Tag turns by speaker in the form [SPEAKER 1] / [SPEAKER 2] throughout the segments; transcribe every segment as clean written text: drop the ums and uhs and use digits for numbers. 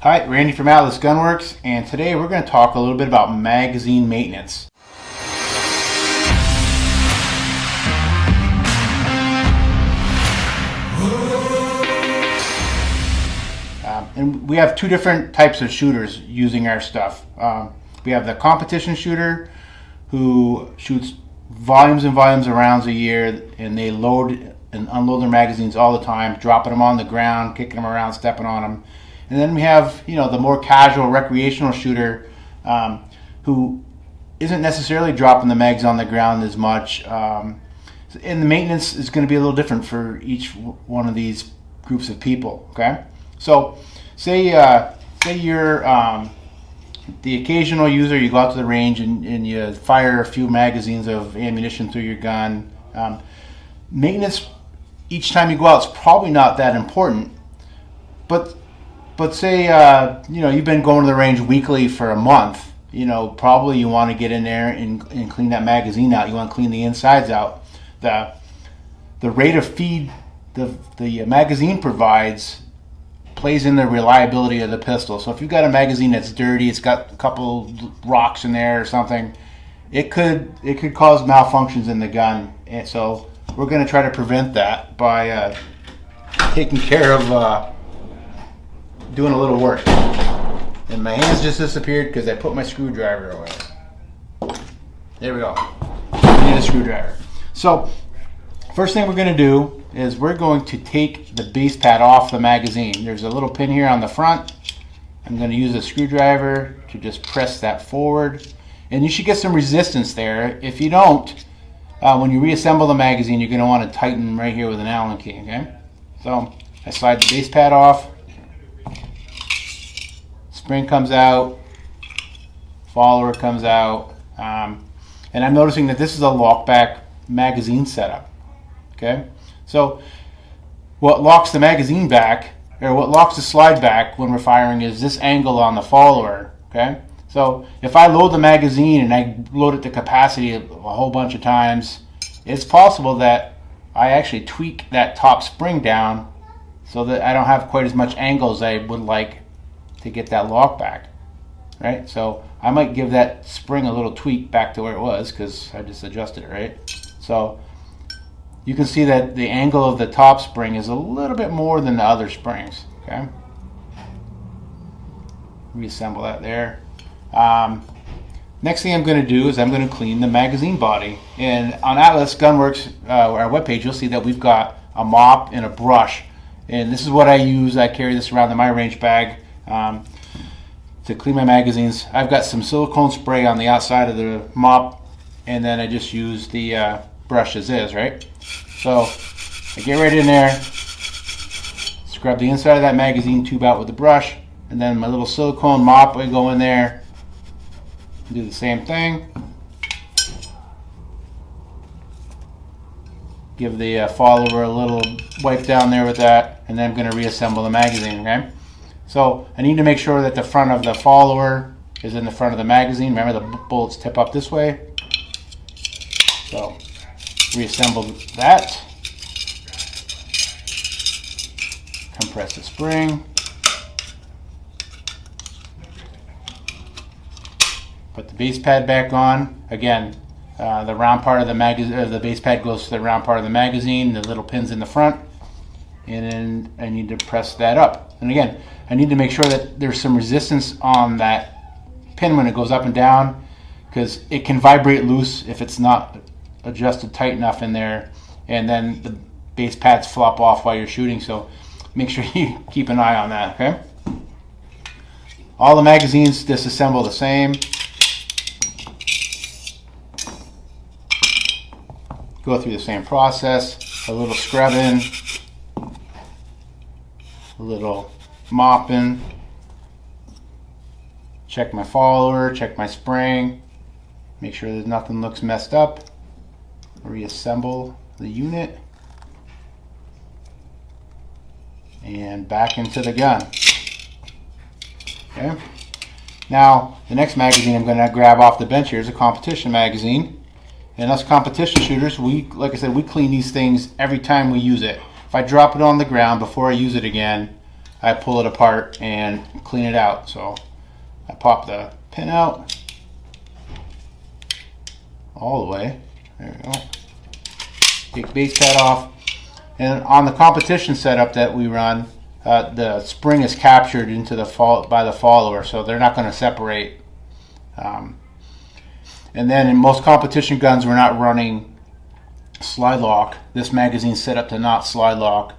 [SPEAKER 1] Hi, Randy from Atlas Gunworks, and today we're going to talk a little bit about magazine maintenance. And we have two different types of shooters using our stuff. We have the competition shooter who shoots volumes and volumes of rounds a year, and they load and unload their magazines all the time, dropping them on the ground, kicking them around, stepping on them. And then we have, the more casual recreational shooter who isn't necessarily dropping the mags on the ground as much. And the maintenance is going to be a little different for each one of these groups of people. Okay, so say you're the occasional user. You go out to the range and you fire a few magazines of ammunition through your gun. Maintenance each time you go out is probably not that important, but say you've been going to the range weekly for a month. Probably you want to get in there and clean that magazine out. You want to clean the insides out. The rate of feed the magazine provides plays in the reliability of the pistol. So if you've got a magazine that's dirty, it's got a couple rocks in there or something, it could cause malfunctions in the gun. And so we're going to try to prevent that by taking care of doing a little work. And my hands just disappeared because I put my screwdriver away. There we go. I need a screwdriver. So first thing we're going to do is we're going to take the base pad off the magazine. There's a little pin here on the front. I'm going to use a screwdriver to just press that forward. And you should get some resistance there. If you don't, when you reassemble the magazine, you're going to want to tighten right here with an Allen key. Okay? So I slide the base pad off. Spring comes out, follower comes out, and I'm noticing that this is a lockback magazine setup. Okay, so what locks the magazine back, or what locks the slide back when we're firing, is this angle on the follower. Okay, so if I load the magazine and I load it to capacity a whole bunch of times, it's possible that I actually tweak that top spring down so that I don't have quite as much angle as I would like to get that lock back, right? So I might give that spring a little tweak back to where it was because I just adjusted it, right? So you can see that the angle of the top spring is a little bit more than the other springs. Okay, reassemble that there. Next thing I'm going to do is I'm going to clean the magazine body. And on Atlas Gunworks, our webpage, you'll see that we've got a mop and a brush. And this is what I use. I carry this around in my range bag to clean my magazines. I've got some silicone spray on the outside of the mop, and then I just use the brush as is, right? So I get right in there, scrub the inside of that magazine tube out with the brush, and then my little silicone mop, I go in there, do the same thing. Give the follower a little wipe down there with that, and then I'm going to reassemble the magazine. Okay, so I need to make sure that the front of the follower is in the front of the magazine. Remember, the bullets tip up this way. So reassemble that. Compress the spring. Put the base pad back on. Again, the round part of the magazine, the base pad goes to the round part of the magazine. The little pins in the front, and then I need to press that up. And again, I need to make sure that there's some resistance on that pin when it goes up and down, because it can vibrate loose if it's not adjusted tight enough in there, and then the base pads flop off while you're shooting. So make sure you keep an eye on that. Okay. All the magazines disassemble the same. Go through the same process, a little scrubbing, a little mopping, check my follower, check my spring, make sure that nothing looks messed up, reassemble the unit, and back into the gun. Okay. Now the next magazine I'm going to grab off the bench here is a competition magazine. And us competition shooters, like I said, we clean these things every time we use it. If I drop it on the ground before I use it again, I pull it apart and clean it out. So I pop the pin out all the way. There we go. Take base pad off. And on the competition setup that we run, the spring is captured into the by the follower, so they're not going to separate. And then in most competition guns, we're not running slide lock. This magazine's set up to not slide lock.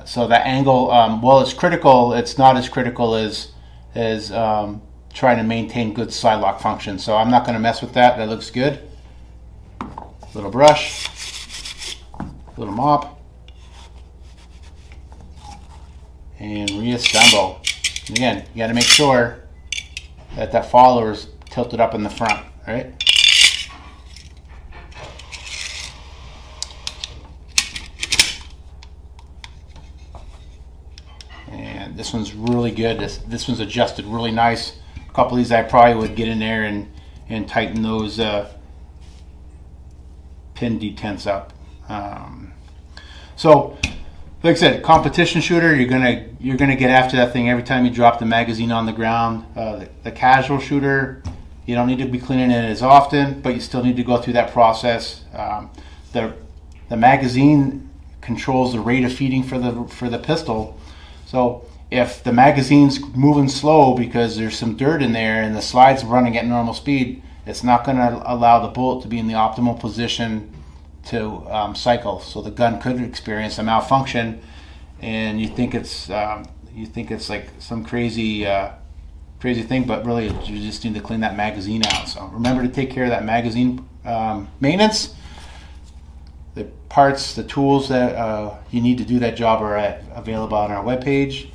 [SPEAKER 1] So that angle, while it's critical, it's not as critical as trying to maintain good slide lock function. So I'm not going to mess with that. That looks good. Little brush, little mop, and reassemble. And again, you got to make sure that that follower is tilted up in the front, right? And this one's really good. This one's adjusted really nice. A couple of these I probably would get in there and tighten those pin detents up. So, like I said, competition shooter, you're gonna get after that thing every time you drop the magazine on the ground. The casual shooter, you don't need to be cleaning it as often, but you still need to go through that process. The magazine controls the rate of feeding for the pistol. So if the magazine's moving slow because there's some dirt in there and the slide's running at normal speed, it's not going to allow the bullet to be in the optimal position to cycle. So the gun could experience a malfunction, and you think it's like some crazy thing, but really you just need to clean that magazine out. So remember to take care of that magazine maintenance. The parts, the tools that you need to do that job are available on our webpage.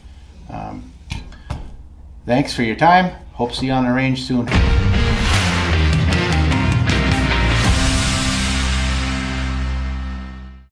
[SPEAKER 1] Thanks for your time. Hope to see you on the range soon.